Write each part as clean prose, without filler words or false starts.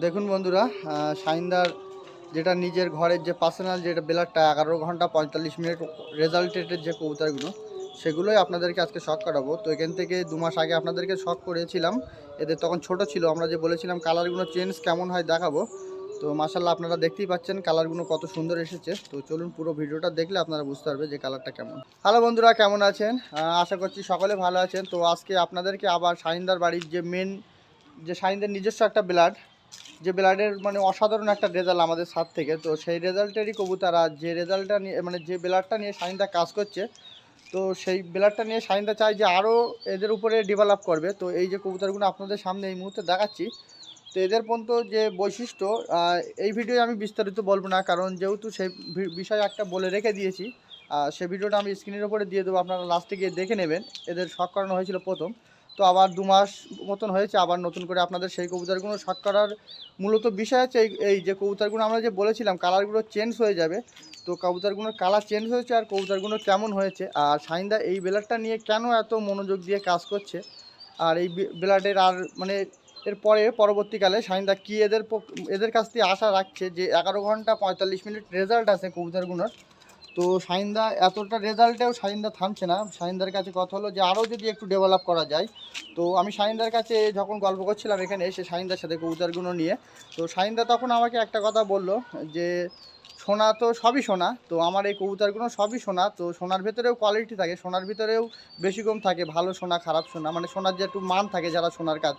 দেখুন বন্ধুরা, শাহিনদার যেটা নিজের ঘরের যে পার্সোনাল যেটা বেলারটা 11 ঘন্টা 45 মিনিট রেজাল্টেডের যে কবুতরগুলো, সেগুলোই আপনাদেরকে আজকে শখ করাবো। তো এখান থেকে 2 মাস আগে আপনাদেরকে শখ করেছিলাম, এদের তখন ছোট ছিল। আমরা যে বলেছিলাম কালারগুলো চেঞ্জ কেমন হয় দেখাবো। তো মাশাল্লাহ আপনারা দেখতেই পাচ্ছেন কালারগুলো কত সুন্দর এসেছে। তো চলুন পুরো ভিডিওটা দেখলে আপনারা বুঝতে পারবে যে কালারটা কেমন। হ্যালো বন্ধুরা, কেমন আছেন? আশা করছি সকলে ভালো আছেন। তো আজকে আপনাদেরকে আবার শাহিনদার বাড়ির যে মেন যে শাহিনদের নিজস্ব একটা ব্লাড, যে ব্লাডের মানে অসাধারণ একটা রেজাল্ট আমাদের সাথ থেকে, তো সেই রেজাল্টেরই কবুতর। আর যে রেজাল্টটা নিয়ে মানে যে ব্লাডটা নিয়ে শাহিনদা কাজ করছে, তো সেই ব্লাডটা নিয়ে শাহিনদা চাই যে আরও এদের উপরে ডেভেলপ করবে। তো এই যে কবুতরগুলো আপনাদের সামনে এই মুহূর্তে দেখাচ্ছি, তো এদের পর্যন্ত যে বৈশিষ্ট্য, এই ভিডিওয়ে আমি বিস্তারিত বলবো না, কারণ যেহেতু সেই বিষয়ে একটা বলে রেখে দিয়েছি। সে ভিডিওটা আমি স্ক্রিনের উপরে দিয়ে দেবো, আপনারা লাস্টে গিয়ে দেখে নেবেন। এদের শখ করানো হয়েছিল প্রথম, তো আবার 2 মাস মতন হয়েছে আবার নতুন করে আপনাদের সেই কবুতরগুলো শখ করার মূলত বিষয় আছে এই যে কবুতরগুলো আমরা যে বলেছিলাম কালারগুলো চেঞ্জ হয়ে যাবে। তো কবুতরগুলোর কালার চেঞ্জ হয়েছে আর কবুতরগুলো কেমন হয়েছে, আর শাহিনদা এই বেলারটা নিয়ে কেন এত মনোযোগ দিয়ে কাজ করছে, আর এই বেলারের আর মানে এরপরে পরবর্তীকালে শাহিনদা কী এদের কাছ থেকে আশা রাখছে, যে 11 ঘন্টা 45 মিনিট রেজাল্ট আছে কবুতরগুলোর। তো শাহিনদা এতটা রেজাল্টেও শাহিনদা থামছে না। শাহিনদার কাছে কথা হলো যে আরও যদি একটু ডেভেলপ করা যায়। তো আমি শাহিনদার কাছে যখন গল্প করছিলাম এখানে এসে শাহিনদার সাথে কবুতরগুলো নিয়ে, তো শাহিনদা তখন আমাকে একটা কথা বলল যে সোনা তো সবই সোনা, তো আমার এই কবুতরগুলো সবই সোনা। তো সোনার ভেতরেও কোয়ালিটি থাকে, সোনার ভিতরেও বেশি কম থাকে, ভালো সোনা খারাপ সোনা, মানে সোনার যে একটু মান থাকে যারা সোনার কাজ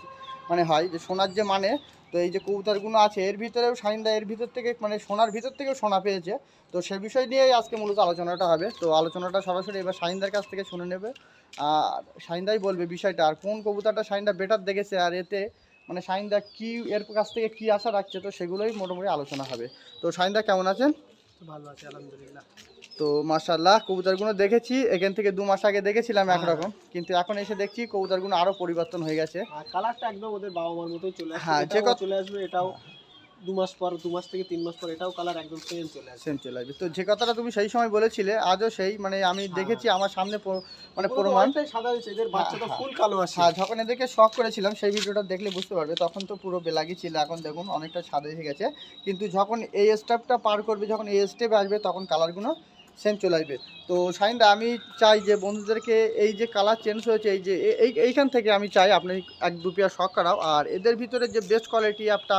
মানে হয় যে সোনার যে মানে। তো এই যে কবুতরগুলো আছে এর ভিতরেও শাহিনদা এর ভিতর থেকে মানে সোনার ভিতর থেকেও সোনা পেয়েছে। তো সে বিষয় নিয়েই আজকে মূলত আলোচনাটা হবে। তো আলোচনাটা সরাসরি এবার শাহিনদার কাছ থেকে শুনে নেবে, আর শাহিনদাই বলবে বিষয়টা আর কোন কবুতরটা শাহিনদা বেটার দেখেছে, আর এতে মানে শাহিনদা কি এর কাছ থেকে কি আশা রাখছে, তো সেগুলোই মোটামুটি আলোচনা হবে। তো শাহিনদা কেমন আছেন? ভালো আছে আলহামদুলিল্লাহ। তো মাশাআল্লাহ কবুতরগুলো দেখেছি এখান থেকে 2 মাস আগে দেখেছিলাম একরকম, কিন্তু এখন এসে দেখছি কবুতরগুলো আরও পরিবর্তন হয়ে গেছে। আর কালারটা একদম ওদের বাবা মার মতোই চলে আসছে। হ্যাঁ, যে এটাও চলে আসবে, এটাও 2 মাস পর, 2 মাস থেকে 3 মাস পর এটাও কালার একদম সেম চলে আসবে। সেম চলে আসবে। তো যে কথাটা তুমি সেই সময় বলেছিলে আজও সেই, মানে আমি দেখেছি আমার সামনে মানে পুরো তো প্রমাণ। অনেকটাই সাদা হয়েছে, এদের হ্যাঁ, বাচ্চা তো হ্যাঁ। ফুল কালো আসে। হ্যাঁ, যখন এদেরকে শখ করেছিলাম সেই ভিডিওটা দেখলে বুঝতে পারবে, তখন তো পুরো বেলাগি ছিল, এখন দেখুন অনেকটা সাদা হয়ে গেছে। কিন্তু যখন এই স্টেপটা পার করবে, যখন এই স্টেপে আসবে তখন কালারগুলো সেম চলে আসবে। তো শাহিনদা আমি চাই যে বন্ধুদেরকে এই যে কালার চেঞ্জ হয়েছে এই যে এইখান থেকে আমি চাই আপনি 1-2 পেয়ার শখ করাও, আর এদের ভিতরে যে বেস্ট কোয়ালিটি একটা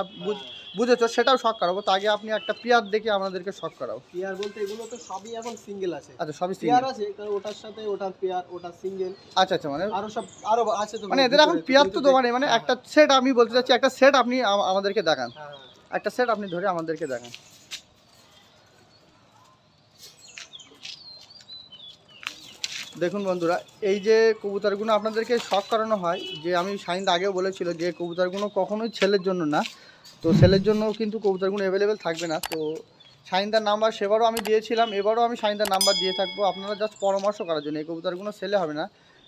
বুঝেছো সেটাও শখ করাবো। তো আগে আপনি একটা পেয়ার দেখে আমাদেরকে শখ করাও। পেয়ার বলতে এগুলো তো সবই এখন সিঙ্গেল আছে। আচ্ছা, সবই পেয়ার সিঙ্গেল। আছে কারণ ওটার সাথে ওটার পেয়ার, ওটা সিঙ্গেল। আচ্ছা আচ্ছা, মানে আরো সব আরো আছে তো মানে এদের এখন ভিতরে, তো পেয়ার তুই তো তো দোকানে মানে হ্যাঁ, একটা সেট আমি বলতে চাচ্ছি, একটা সেট আপনি আমাদেরকে দেখান। হ্যাঁ, হ্যাঁ। একটা সেট আপনি ধরে আমাদেরকে দেখান। দেখুন বন্ধুরা, এই যে কবুতরগুলো আপনাদেরকে শখ করানো হয়, যে আমি শাহিনদা আগেও বলেছিল যে কবুতরগুলো কখনোই ছেলের জন্য না। তো ছেলের জন্য কিন্তু কবুতরগুলো অ্যাভেলেবেল থাকবে না। তো শাহিনদার নাম্বার সেবারও আমি দিয়েছিলাম, এবারও আমি শাহিনদার নাম্বার দিয়ে থাকবো আপনারা জাস্ট পরামর্শ করার জন্য। এই কবুতরগুলো ছেলে হবে না,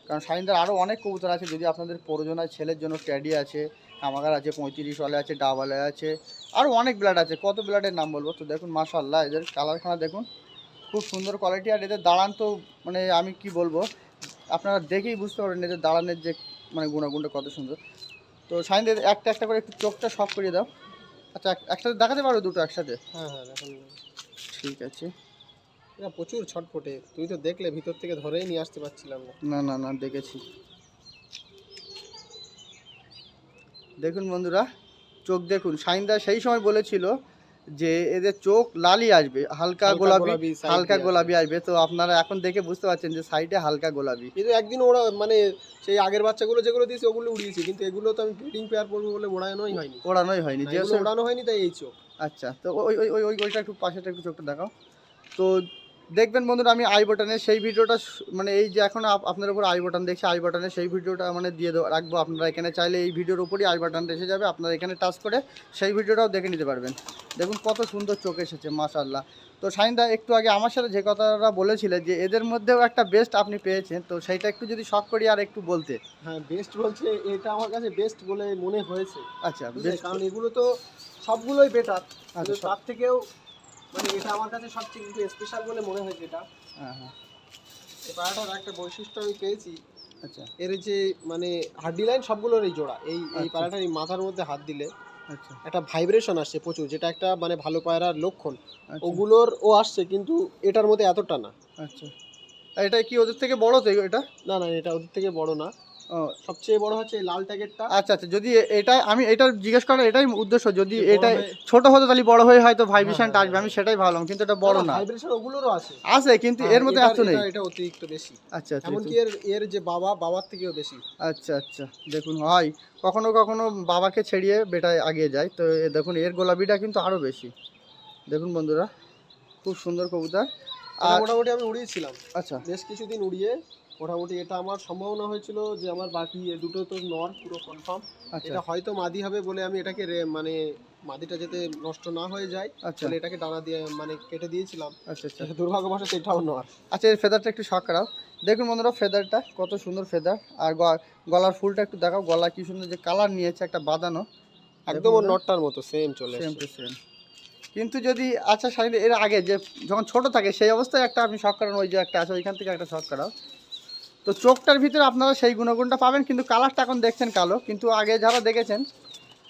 কারণ শাহিনদার আরও অনেক কবুতর আছে, যদি আপনাদের প্রয়োজন হয় ছেলের জন্য ট্যাডি আছে, কামাগার আছে, 35 ওয়ালে আছে, ডাবলে আছে, আরও অনেক ব্লাড আছে। কত ব্লাডের নাম বলবো। তো দেখুন মাশাআল্লাহ এদের কালারখানা দেখুন, খুব সুন্দর কোয়ালিটি। আর এদের দাঁড়ান তো মানে আমি কি বলবো, আপনারা দেখেই বুঝতে পারবেন এদের দাঁড়ানোর যে মানে গুণাগুণটা কত সুন্দর। তো শাহিনদা একটা একটা করে একটু চোখটা শখ করিয়ে দাও। আচ্ছা, একসাথে দেখাতে পারো দুটো একসাথে? হ্যাঁ, হ্যাঁ, দেখুন। ঠিক আছে। এটা প্রচুর ছটফটে, তুই তো দেখলে ভিতর থেকে ধরেই নিয়ে আসতে পারছিলাম না। না না না, দেখেছি। দেখুন বন্ধুরা, চোখ দেখুন। শাহিনদা সেই সময় বলেছিল যে এদের চোখ লালই আসবে, হালকা গোলাপি, side হালকা দিয়ে গোলাপি আসবে। তো আপনারা এখন দেখে বুঝতে পারছেন যে সাইডে হালকা গোলাপি। কিন্তু একদিন ওরা মানে সেই আগের বাচ্চাগুলো যেগুলো দিয়েছে ওগুলো উড়িয়েছি, কিন্তু এগুলো তো আমি ব্রিডিং পেয়ার করবো বলে ওড়ানোই হয়নি। ওড়ানোই হয়নি না, যে। এগুলো ওড়ানো হয়নি, তাই এই চোখ। আচ্ছা, তো ওইটা একটু পাশেটা একটু চোখটা দেখাও। তো দেখবেন বন্ধুরা, আমি আই বাটনে সেই ভিডিওটা মানে এই যে এখন আপনার উপর আই বাটন দেখছি, আই বাটনে সেই ভিডিওটা মানে দিয়ে রাখবো। আপনারা এখানে চাইলে এই ভিডিওর উপরই আই বাটনটা এসে যাবে, আপনারা এখানে টাচ করে সেই ভিডিওটাও দেখে নিতে পারবেন। দেখুন কত সুন্দর চোখ এসেছে মাশাআল্লাহ। তো শাহিনদা একটু আগে আমার সাথে যে কথাটা বলেছিলেন যে এদের মধ্যেও একটা বেস্ট আপনি পেয়েছেন, তো সেইটা একটু যদি শখ করি আর একটু বলতে। হ্যাঁ, বেস্ট বলছে, এটা আমার কাছে বেস্ট বলে মনে হয়েছে। আচ্ছা, বুঝলে, বেস্ট। কারণ এগুলো তো সবগুলোই বেটার, আচ্ছা, কিন্তু তার থেকেও মানে এটা আমার কাছে সবচেয়ে কিন্তু স্পেশাল বলে মনে হয়েছে এটা। হ্যাঁ হ্যাঁ। এই পাড়াটার একটা বৈশিষ্ট্য আমি পেয়েছি, আচ্ছা এর যে মানে হাড্ডি লাইন সবগুলোর এই জোড়া, এই এই আচ্ছা। পাড়াটার এই মাথার মধ্যে হাত দিলে আচ্ছা একটা ভাইব্রেশন আসছে প্রচুর, যেটা একটা মানে ভালো পায়রার লক্ষণ। আচ্ছা ওগুলোর ও আসছে, কিন্তু এটার মধ্যে এতটা না। আচ্ছা। আর এটা কি ওদের থেকে বড় তো এটা? না না, এটা ওদের থেকে বড় না। ও সবচেয়ে বড় হচ্ছে এই লাল ট্যাগেরটা। আচ্ছা আচ্ছা, যদি এটা আমি এটা জিজ্ঞেস করার এটাই উদ্দেশ্য, যদি যে বড় এটা হয়ে- ছোট হতো তাহলে বড় হয়ে হয়তো হ্যাঁ, ভাইব্রেশনটা হ্যাঁ, আসবে, আমি হ্যাঁ। সেটাই ভাবলাম, কিন্তু এটা বড় না। ভাইব্রেশন ওগুলোরও আছে। আছে কিন্তু এর মধ্যে এত নেই। এটা অতিরিক্ত বেশি। আচ্ছা আচ্ছা এমনকি এর যে বাবার থেকেও বেশি। আচ্ছা আচ্ছা। দেখুন হয় কখনো কখনো বাবাকে ছেড়িয়ে বেটায় আগিয়ে যায়, তো দেখুন এর গোলাপিটা কিন্তু আরও বেশি। দেখুন বন্ধুরা, খুব সুন্দর কবুতর। এটা আর মোটামুটি আমি উড়িয়েছিলাম আচ্ছা বেশ কিছুদিন উড়িয়ে। মোটামুটি এটা আমার সম্ভাবনা হয়েছিল যে আমার বাকি এ দুটো তো নর পুরো কনফার্ম। আচ্ছা এটা হয়তো মাদি হবে বলে আমি এটাকে মানে মাদিটা যাতে নষ্ট না হয়ে যায় আচ্ছা বলে এটাকে ডানা দিয়ে মানে কেটে দিয়েছিলাম। আচ্ছা আচ্ছা দুর্ভাগ্যবশত এটাও নর। আচ্ছা। এর ফেদারটা একটু শখ করাও। দেখুন বন্ধুরা ফেদারটা কত সুন্দর ফেদার, আর গলার ফুলটা একটু দেখাও, গলা কি সুন্দর যে কালার নিয়েছে একটা বাঁধানো, একদম ওর নটটার মতো সেম চলে সেম এসেছে। To same. কিন্তু যদি আচ্ছা শাহিদ, এর আগে যে যখন ছোট থাকে সেই অবস্থায় একটা আপনি শখ করান, ওই যে একটা আছে ওইখান থেকে একটা শখ করাও, তো চোখটার ভিতরে আপনারা সেই গুণগুণটা পাবেন, কিন্তু কালারটা এখন দেখছেন কালো, কিন্তু আগে যারা দেখেছেন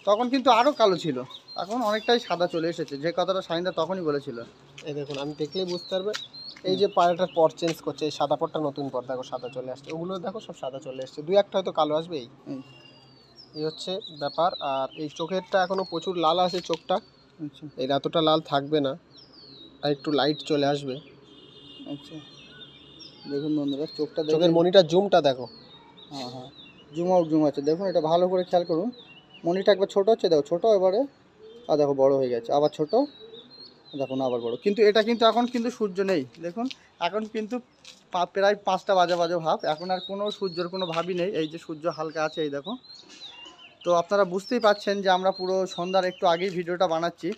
তখন কিন্তু আরও কালো ছিল, এখন অনেকটাই সাদা চলে এসেছে, যে কথাটা শাহিনদা তখনই বলেছিল। এই দেখুন, আমি দেখলেই বুঝতে পারবে। এই যে পায়রাটার পর চেঞ্জ করছে, এই সাদা পরটা নতুন পর দেখো সাদা চলে আসছে, ওগুলো দেখো সব সাদা চলে আসছে, দুই একটা হয়তো কালো আসবে। এই, এই হচ্ছে ব্যাপার। আর এই চোখেরটা এখনো প্রচুর লাল আছে চোখটা, আচ্ছা এই এতটা লাল থাকবে না, আর একটু লাইট চলে আসবে। আচ্ছা। দেখুন বন্ধুরা চোখটা চোখের দেখুন। মনিটার জুমটা দেখো। হ্যাঁ হ্যাঁ, জুম আউট জুম আছে, দেখুন এটা ভালো করে খেয়াল করুন। মনিটা একবার ছোটো হচ্ছে, দেখো ছোটো, এবারে আর দেখো বড় হয়ে গেছে, আবার ছোট, দেখুন আবার বড়। কিন্তু এটা কিন্তু এখন কিন্তু সূর্য নেই, দেখুন এখন কিন্তু প্রায় 5টা বাজে বাজে ভাব, এখন আর কোনো সূর্যের কোনো ভাবই নেই, এই যে সূর্য হালকা আছে এই দেখো। তো আপনারা বুঝতেই পাচ্ছেন যে আমরা পুরো সন্ধ্যার একটু আগেই ভিডিওটা বানাচ্ছি,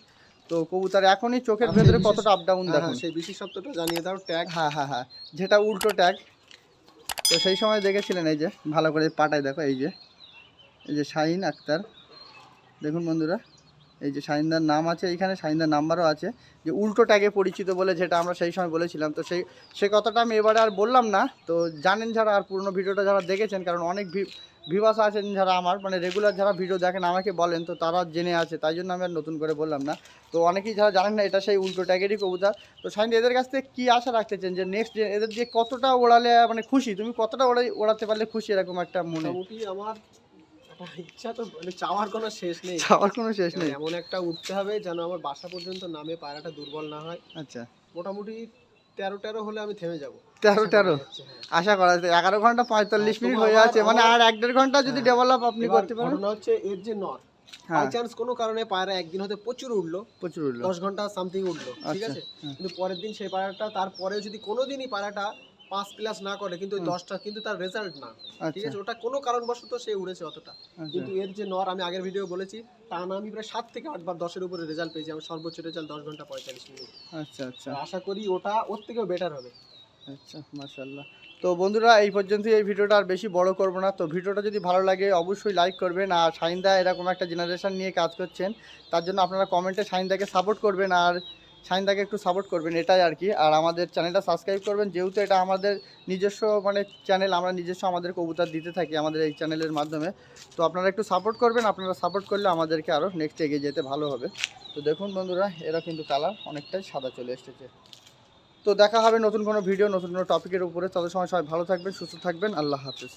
তো কবুতর এখনই চোখের ভেতরে কতটা আপ ডাউন দেখুন। সেই বিশেষত্বটা জানিয়ে দাও, ট্যাগ। হ্যাঁ হ্যাঁ হ্যাঁ, যেটা উল্টো ট্যাগ। তো সেই সময় দেখেছিলেন, এই যে ভালো করে পাটায় দেখো, এই যে শাহিন আক্তার, দেখুন বন্ধুরা, এই যে শাহিনদার নাম আছে এইখানে, শাহিনদার নাম্বারও আছে, যে উল্টো ট্যাগে পরিচিত বলে যেটা আমরা সেই সময় বলেছিলাম। তো সেই কথাটা আমি এবারে আর বললাম না, তো জানেন যারা আর পুরনো ভিডিওটা যারা দেখেছেন, কারণ অনেক ভিউয়ার্স আছেন যারা আমার মানে রেগুলার যারা ভিডিও দেখেন আমাকে বলেন, তো তারা জেনে আছে, তাই জন্য আমি আর নতুন করে বললাম না। তো অনেকেই যারা জানেন না এটা সেই উল্টো ট্যাগেরই কবুতর। তো শাহিন এদের কাছ থেকে কী আশা রাখতেছেন, যে নেক্সট এদের দিয়ে কতটা ওড়ালে মানে খুশি, তুমি কতটা ওড়াতে পারলে খুশি, এরকম একটা মনে? মোটামুটি আমার ইচ্ছা তো মানে চাওয়ার কোনো শেষ নেই, চাওয়ার কোনো শেষ নেই। এমন একটা উঠতে হবে যেন আমার বাসা পর্যন্ত নামে পায়রাটা দুর্বল না হয়। আচ্ছা, মোটামুটি 13 হলে আমি থেমে যাবো। 13 আশা করা যায়। 11 ঘন্টা 45 মিনিট হয়ে আছে, মানে আর 1-1.5 ঘন্টা যদি ডেভেলপ আপনি করতে পারেন। ঘটনা হচ্ছে এর যে নর, হ্যাঁ, বাই চান্স কোনো কারণে পায়রা একদিন হতে প্রচুর উঠলো, প্রচুর উঠলো। 10 ঘন্টা সামথিং উঠলো, ঠিক আচ্ছা, আছে, হ্যাঁ। কিন্তু পরের দিন সেই পায়রাটা, তারপরে যদি কোনোদিনই পায়রাটা 5+ না করে, কিন্তু ওই 10টা কিন্তু তার রেজাল্ট না, ঠিক আচ্ছা আছে, ওটা কোনো কারণবশত সে উড়েছে অতটা। আচ্ছা কিন্তু এর যে নর, আমি আগের ভিডিও বলেছি, টানা আমি প্রায় 7 থেকে 8 বার 10-এর উপরে রেজাল্ট পেয়েছি, আমার সর্বোচ্চ রেজাল্ট 10 ঘন্টা 45 মিনিট। আচ্ছা আচ্ছা আর আশা করি ওটা ওর থেকেও বেটার হবে। আচ্ছা, মাশাআল্লাহ। তো বন্ধুরা এই পর্যন্তই, এই ভিডিওটা আর বেশি বড় করব না। তো ভিডিওটা যদি ভালো লাগে অবশ্যই লাইক করবেন, আর শাহিনদা এরকম একটা জেনারেশন নিয়ে কাজ করছেন, তার জন্য আপনারা কমেন্টে শাহিনদাকে সাপোর্ট করবেন, আর শাহিনদাকে একটু সাপোর্ট করবেন, এটাই আর কি। আর আমাদের চ্যানেলটা সাবস্ক্রাইব করবেন, যেহেতু এটা আমাদের নিজস্ব মানে চ্যানেল, আমরা নিজস্ব আমাদের কবুতর দিতে থাকি আমাদের এই চ্যানেলের মাধ্যমে। তো আপনারা একটু সাপোর্ট করবেন, আপনারা সাপোর্ট করলে আমাদেরকে আরও নেক্সট এগিয়ে যেতে ভালো হবে। তো দেখুন বন্ধুরা, এরা কিন্তু কালার অনেকটাই সাদা চলে এসেছে। তো দেখা হবে নতুন কোনো ভিডিও, নতুন কোনো টপিকের উপরে। তত সময় সবাই ভালো থাকবেন, সুস্থ থাকবেন। আল্লাহ হাফেজ।